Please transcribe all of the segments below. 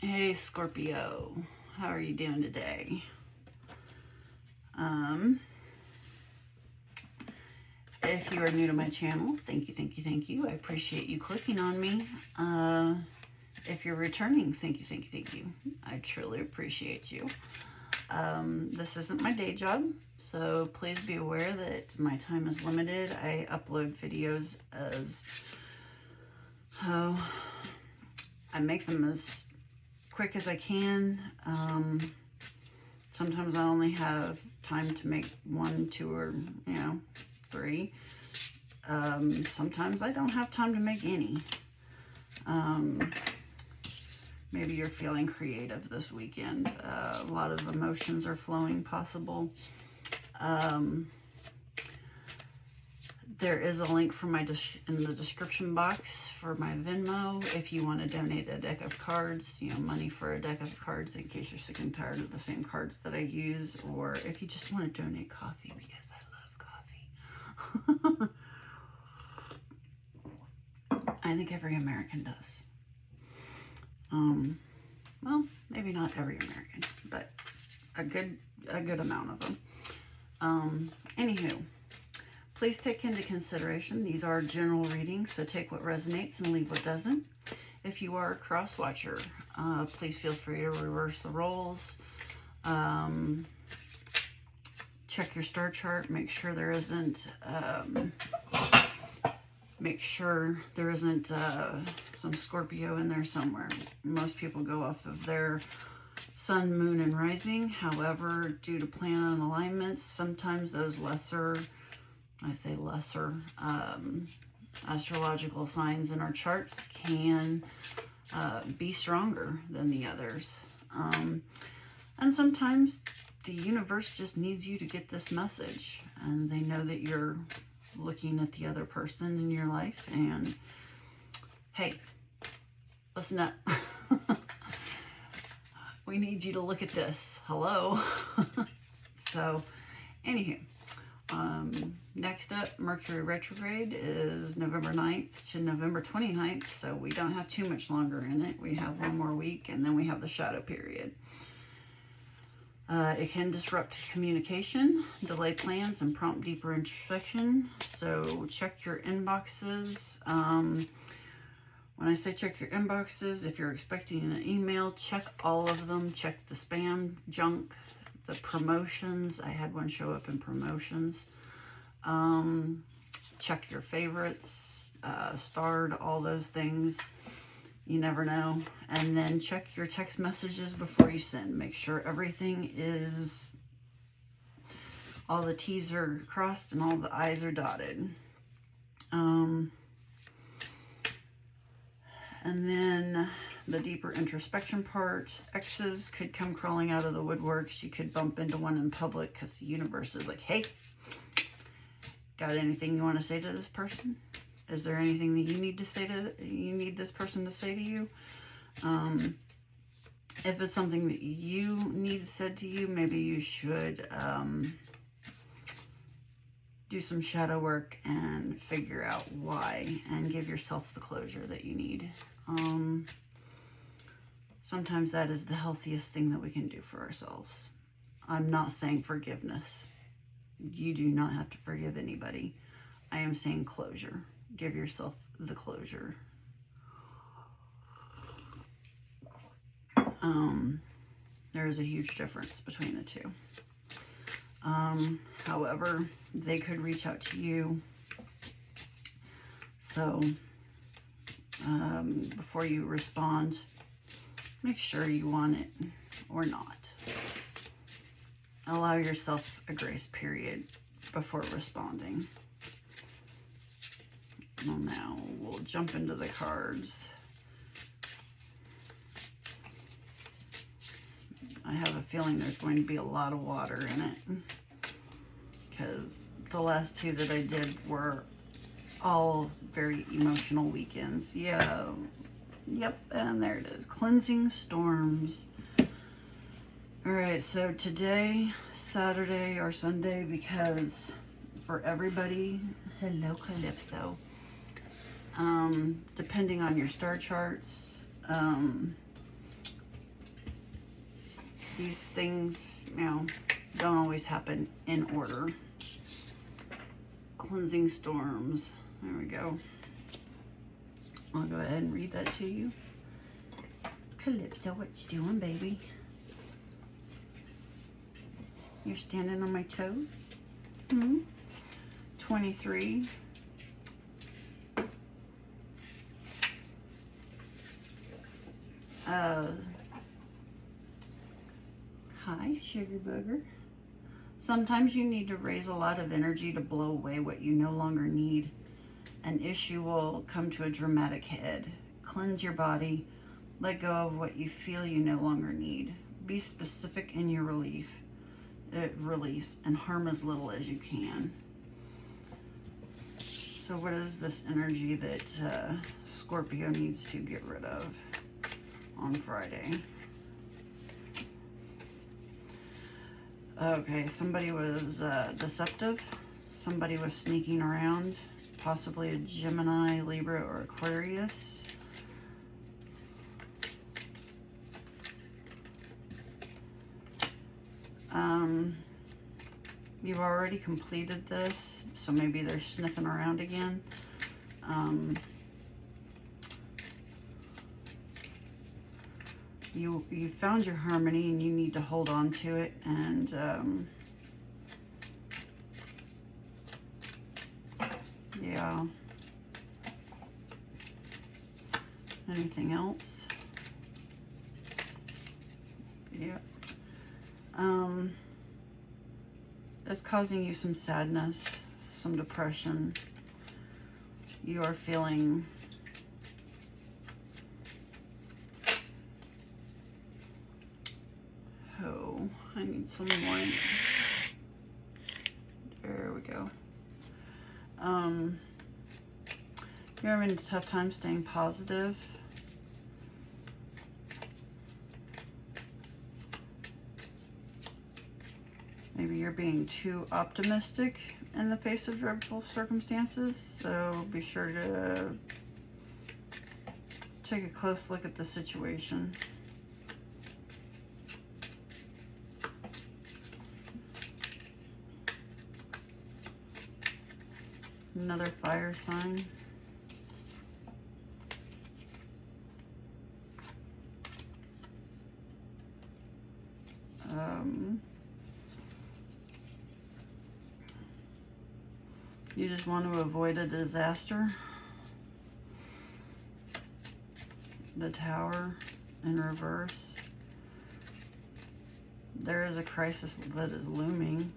Hey Scorpio, how are you doing today? If you are new to my channel, thank you. I appreciate you clicking on me. If you're returning, thank you. I truly appreciate you. This isn't my day job, so please be aware that my time is limited. I upload videos I make them as quick as I can. Sometimes I only have time to make 1, 2, or 3. Sometimes I don't have time to make any. Maybe you're feeling creative this weekend. A lot of emotions are flowing, possible. There is a link for in the description box for my Venmo if you want to donate a deck of cards, money for a deck of cards in case you're sick and tired of the same cards that I use, or if you just want to donate coffee because I love coffee. I think every American does. Well, maybe not every American, but a good amount of them. Anywho, please take into consideration, these are general readings, so take what resonates and leave what doesn't. If you are a cross watcher, please feel free to reverse the roles. Check your star chart, make sure there isn't some Scorpio in there somewhere. Most people go off of their sun, moon, and rising. However, due to planet alignments, sometimes those lesser astrological signs in our charts can be stronger than the others. And sometimes the universe just needs you to get this message, and they know that you're looking at the other person in your life, and hey, listen up. We need you to look at this. Hello. So, anywho, next up, Mercury retrograde is November 9th to November 29th, so we don't have too much longer in it. We have 1 more week, and then we have the shadow period. It can disrupt communication, delay plans, and prompt deeper introspection. So check your inboxes. When I say check your inboxes, if you're expecting an email, check all of them. Check the spam, junk, the promotions. I had one show up in promotions. Check your favorites, starred, all those things. You never know. And then check your text messages before you send. Make sure everything is, all the T's are crossed and all the I's are dotted. And then the deeper introspection part, exes could come crawling out of the woodworks. You could bump into one in public because the universe is like, hey, got anything you want to say to this person? Is there anything that you need this person to say to you? If it's something that you need said to you, maybe you should do some shadow work and figure out why and give yourself the closure that you need. Sometimes that is the healthiest thing that we can do for ourselves. I'm not saying forgiveness. You do not have to forgive anybody. I am saying closure. Give yourself the closure. There is a huge difference between the two. However, they could reach out to you. So, before you respond, make sure you want it or not. Allow yourself a grace period before responding. Well, now we'll jump into the cards. I have a feeling there's going to be a lot of water in it because the last 2 that I did were all very emotional weekends. Yeah, yep, and there it is. Cleansing storms. All right, so today, Saturday or Sunday, because for everybody, hello Calypso, depending on your star charts, these things, you know, don't always happen in order. Cleansing storms. There we go. I'll go ahead and read that to you. Calypso, what you doing, baby? You're standing on my toes? 23. Hi, sugar booger. Sometimes you need to raise a lot of energy to blow away what you no longer need. An issue will come to a dramatic head. Cleanse your body. Let go of what you feel you no longer need. Be specific in your release and harm as little as you can. So what is this energy that Scorpio needs to get rid of on Friday? Okay, somebody was deceptive. Somebody was sneaking around, possibly a Gemini, Libra, or Aquarius. You've already completed this, so maybe they're sniffing around again. You found your harmony and you need to hold on to it, and yeah. Anything else? Yeah. It's causing you some sadness, some depression. You are feeling I need some wine. There we go. You're having a tough time staying positive. Maybe you're being too optimistic in the face of dreadful circumstances, so be sure to take a close look at the situation. Another fire sign. You just want to avoid a disaster. The Tower in reverse. There is a crisis that is looming,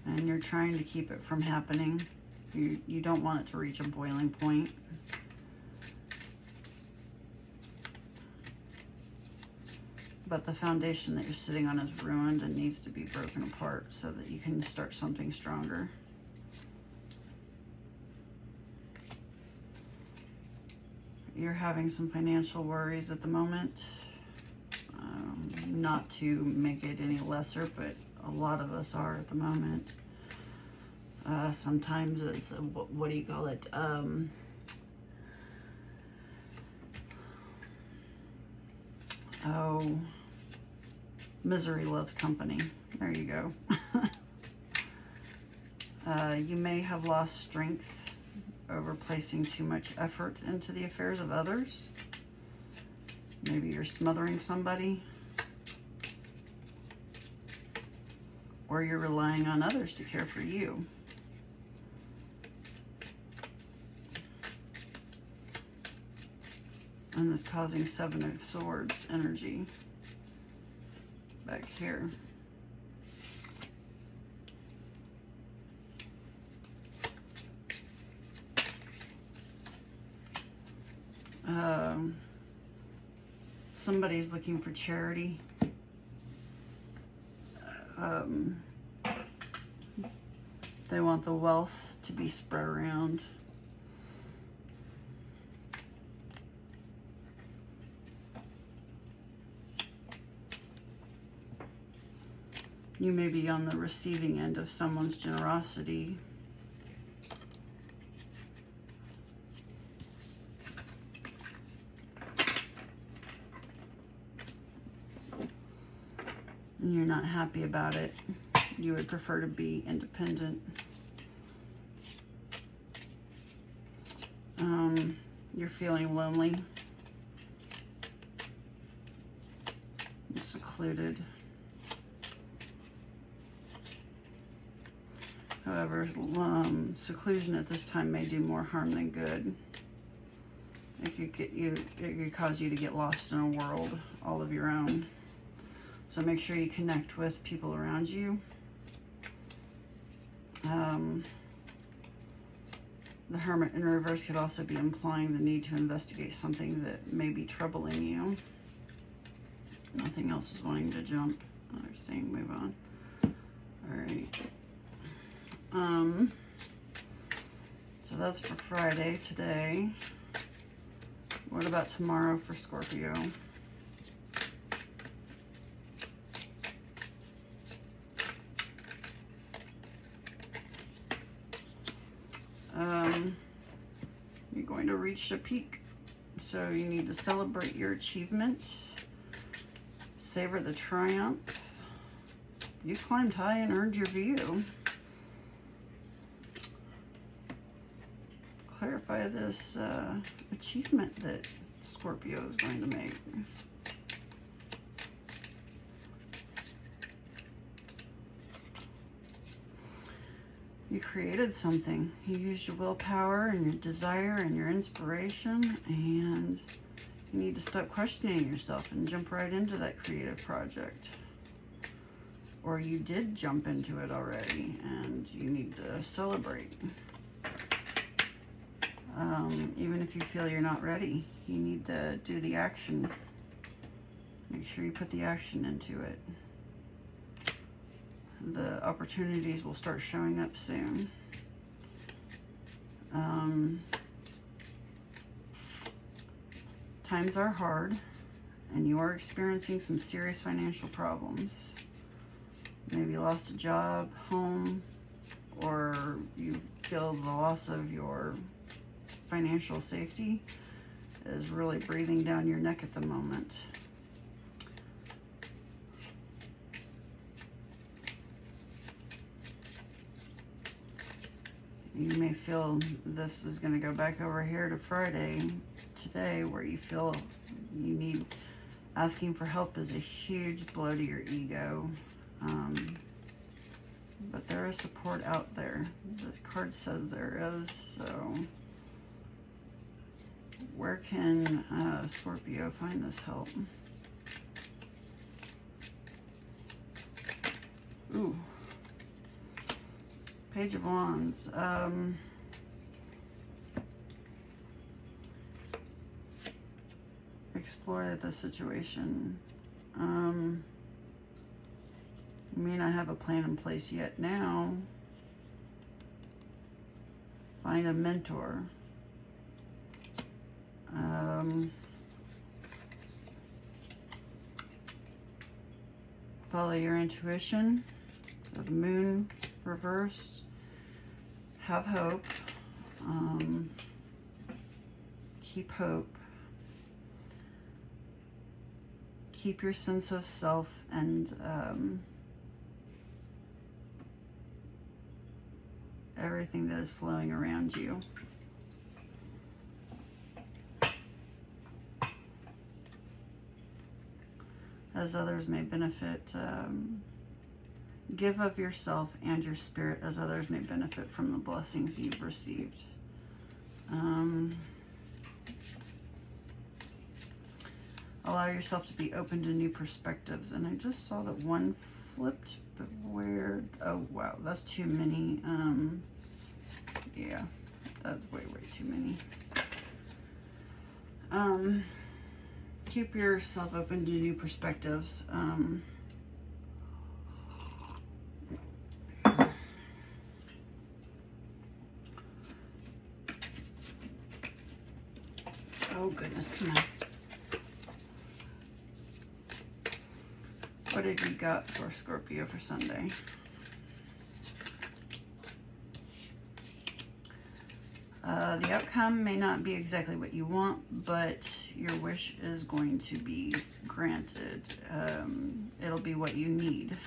and you're trying to keep it from happening. You don't want it to reach a boiling point. But the foundation that you're sitting on is ruined and needs to be broken apart so that you can start something stronger. You're having some financial worries at the moment. Not to make it any lesser, but a lot of us are at the moment. Sometimes it's, what do you call it? Misery loves company. There you go. You may have lost strength over placing too much effort into the affairs of others. Maybe you're smothering somebody. Or you're relying on others to care for you. And this causing Seven of Swords energy back here. Somebody's looking for charity. They want the wealth to be spread around. You may be on the receiving end of someone's generosity. and you're not happy about it. You would prefer to be independent. You're feeling lonely, secluded. However, seclusion at this time may do more harm than good. It could cause you to get lost in a world all of your own. So make sure you connect with people around you. The Hermit in reverse could also be implying the need to investigate something that may be troubling you. Nothing else is wanting to jump. They're saying move on. All right. So that's for Friday today. What about tomorrow for Scorpio? You're going to reach a peak, so you need to celebrate your achievement, savor the triumph. You climbed high and earned your view. Clarify this achievement that Scorpio is going to make. You created something. You used your willpower and your desire and your inspiration, and you need to stop questioning yourself and jump right into that creative project. Or you did jump into it already, and you need to celebrate. Even if you feel you're not ready, you need to do the action. Make sure you put the action into it. The opportunities will start showing up soon. Times are hard, and you are experiencing some serious financial problems. Maybe you lost a job, home, or you feel the loss of your financial safety is really breathing down your neck at the moment. You may feel this is going to go back over here to Friday today, where you feel you need, asking for help is a huge blow to your ego. But there is support out there. This card says there is, so where can Scorpio find this help? Ooh. Page of Wands. Explore the situation. You may not have a plan in place yet now. Find a mentor. Follow your intuition. So the Moon reversed. Have hope. Keep hope. Keep your sense of self and everything that is flowing around you. As others may benefit, give of yourself and your spirit as others may benefit from the blessings you've received. Allow yourself to be open to new perspectives. And I just saw that one flipped, but where? Oh, wow, that's too many. Yeah, that's way too many. Keep yourself open to new perspectives. Oh goodness, come on. What have you got for Scorpio for Sunday? The outcome may not be exactly what you want, but your wish is going to be granted. It'll be what you need.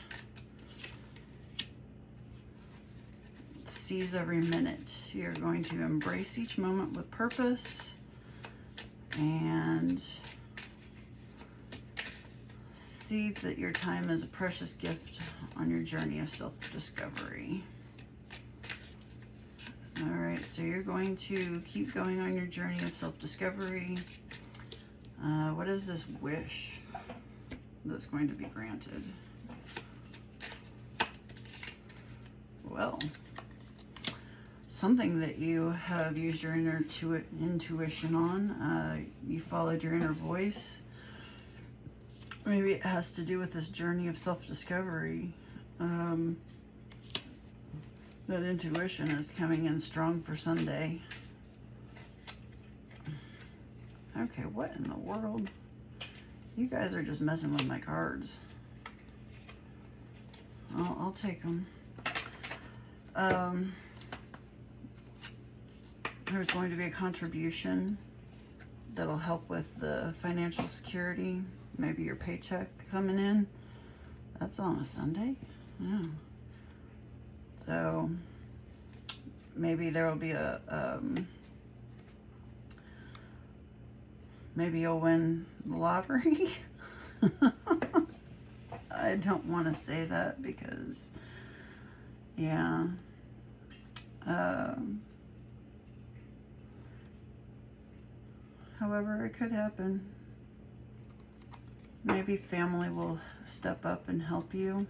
Seize every minute. You're going to embrace each moment with purpose and see that your time is a precious gift on your journey of self-discovery. All right, so you're going to keep going on your journey of self-discovery. What is this wish that's going to be granted? Well, something that you have used your inner intuition on. You followed your inner voice. Maybe it has to do with this journey of self-discovery. That intuition is coming in strong for Sunday. Okay, what in the world? You guys are just messing with my cards. I'll take them. There's going to be a contribution that'll help with the financial security. Maybe your paycheck coming in. That's on a Sunday? Yeah. So maybe there will be maybe you'll win the lottery. I don't want to say that because, yeah. However, it could happen. Maybe family will step up and help you.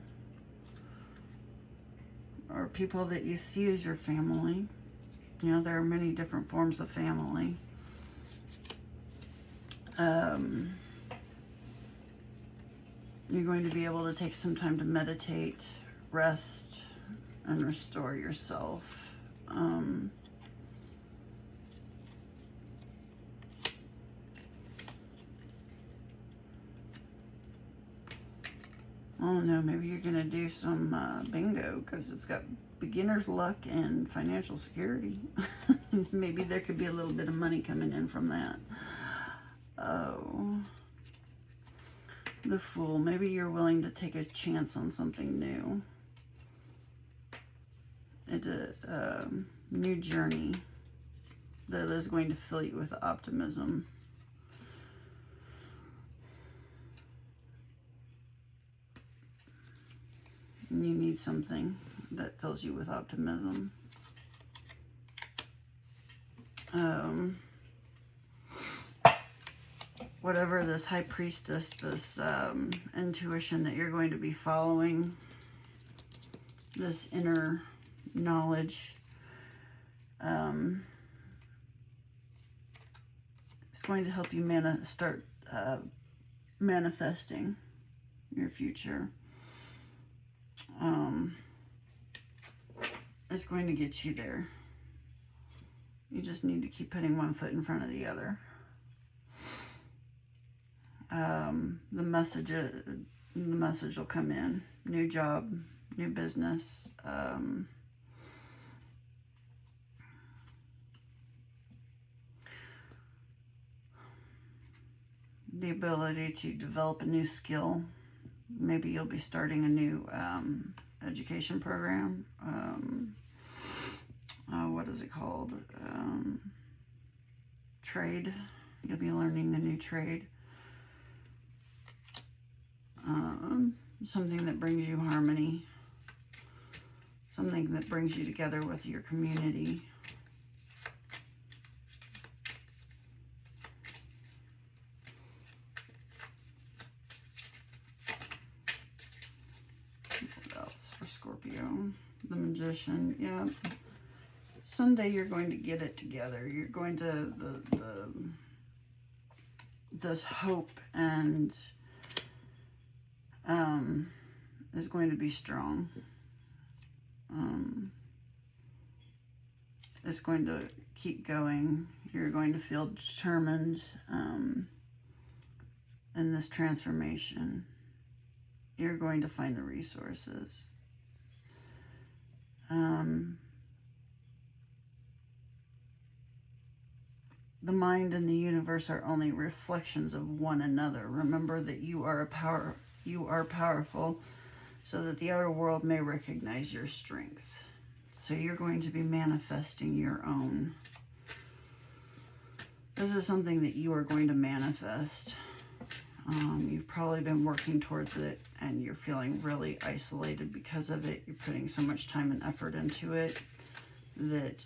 Or people that you see as your family. You know, there are many different forms of family. You're going to be able to take some time to meditate, rest, and restore yourself. Oh no, maybe you're gonna do some bingo because it's got beginner's luck and financial security. Maybe there could be a little bit of money coming in from that. Oh, the Fool. Maybe you're willing to take a chance on something new. It's a new journey that is going to fill you with optimism. You need something that fills you with optimism. Whatever this high priestess, this intuition that you're going to be following, this inner knowledge, it's going to help you start manifesting your future. It's going to get you there. You just need to keep putting one foot in front of the other. The message will come in. New job, new business. The ability to develop a new skill. Maybe you'll be starting a new education program. What is it called? Trade. You'll be learning a new trade. Something that brings you harmony. Something that brings you together with your community. What else for Scorpio? The Magician. Yeah. Someday you're going to get it together. You're going to this hope and is going to be strong. It's going to keep going. You're going to feel determined in this transformation. You're going to find the resources. The mind and the universe are only reflections of one another. Remember that you are powerful, so that the outer world may recognize your strength. So you're going to be manifesting your own. This is something that you are going to manifest. You've probably been working towards it and you're feeling really isolated because of it. You're putting so much time and effort into it that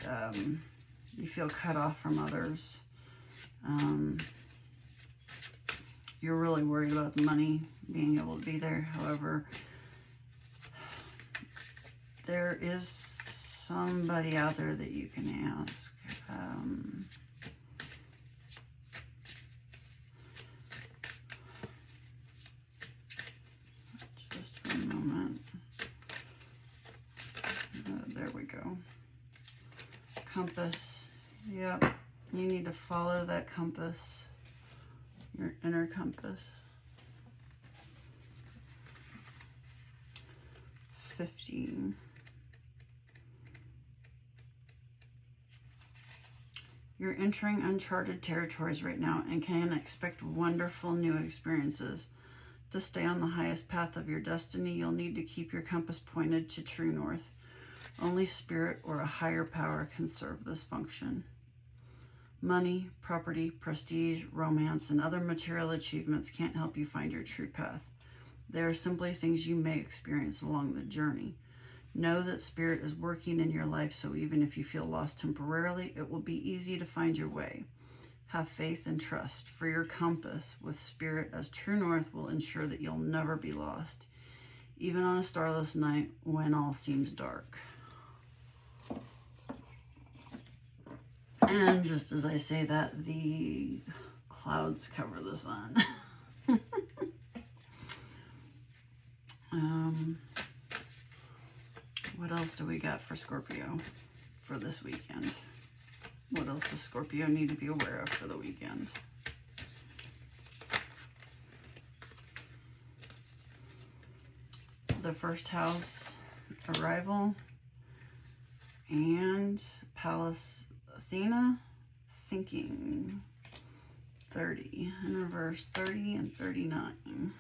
you feel cut off from others. You're really worried about the money being able to be there. However, there is somebody out there that you can ask. Just one moment. There we go. Compass. Yep. You need to follow that compass. Your inner compass. 15. You're entering uncharted territories right now and can expect wonderful new experiences. To stay on the highest path of your destiny, you'll need to keep your compass pointed to true north. Only spirit or a higher power can serve this function. Money, property, prestige, romance, and other material achievements can't help you find your true path. They are simply things you may experience along the journey. Know that spirit is working in your life, so even if you feel lost temporarily, it will be easy to find your way. Have faith and trust, for your compass with spirit as true north will ensure that you'll never be lost, even on a starless night when all seems dark. And just as I say that, the clouds cover the sun. What else do we got for Scorpio for this weekend? What else does Scorpio need to be aware of for the weekend? The first house, arrival, and Palace Athena, thinking. 30 in reverse, 30 and 39.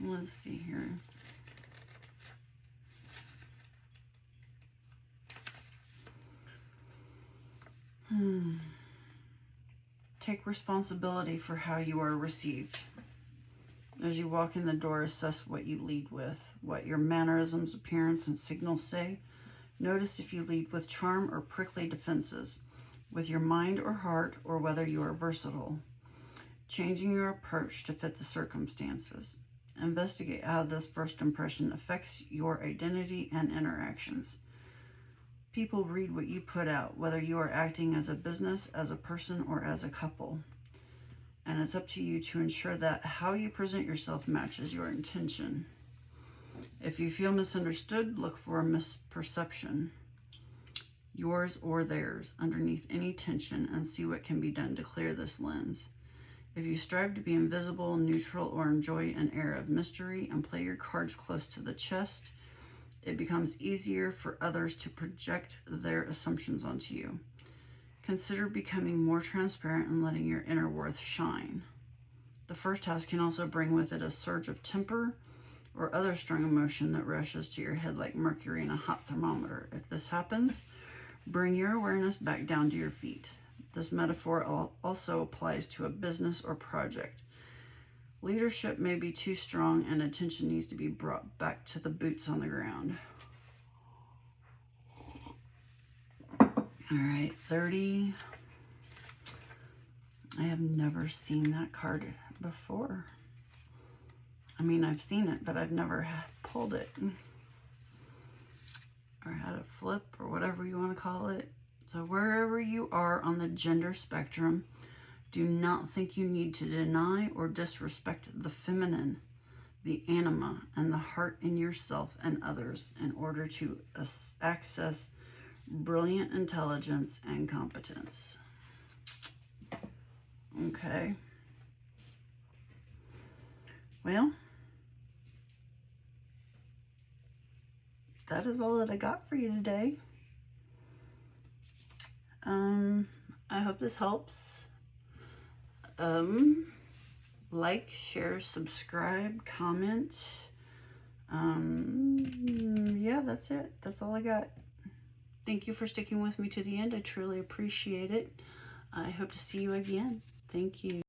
Let's see here. Take responsibility for how you are received. As you walk in the door, assess what you lead with, what your mannerisms, appearance, and signals say. Notice if you lead with charm or prickly defenses, with your mind or heart, or whether you are versatile, changing your approach to fit the circumstances. Investigate how this first impression affects your identity and interactions. People read what you put out, whether you are acting as a business, as a person, or as a couple. And it's up to you to ensure that how you present yourself matches your intention. If you feel misunderstood, look for a misperception, yours or theirs, underneath any tension, and see what can be done to clear this lens. If you strive to be invisible, neutral, or enjoy an air of mystery and play your cards close to the chest, it becomes easier for others to project their assumptions onto you. Consider becoming more transparent and letting your inner worth shine. The first house can also bring with it a surge of temper or other strong emotion that rushes to your head like mercury in a hot thermometer. If this happens, bring your awareness back down to your feet. This metaphor also applies to a business or project. Leadership may be too strong and attention needs to be brought back to the boots on the ground. All right, 30. I have never seen that card before. I mean, I've seen it, but I've never pulled it or had it flip or whatever you want to call it. So wherever you are on the gender spectrum, do not think you need to deny or disrespect the feminine, the anima, and the heart in yourself and others in order to access brilliant intelligence and competence. Okay. Well, that is all that I got for you today. I hope this helps. Like, share, subscribe, comment. Yeah, that's it. That's all I got. Thank you for sticking with me to the end. I truly appreciate it. I hope to see you again. Thank you.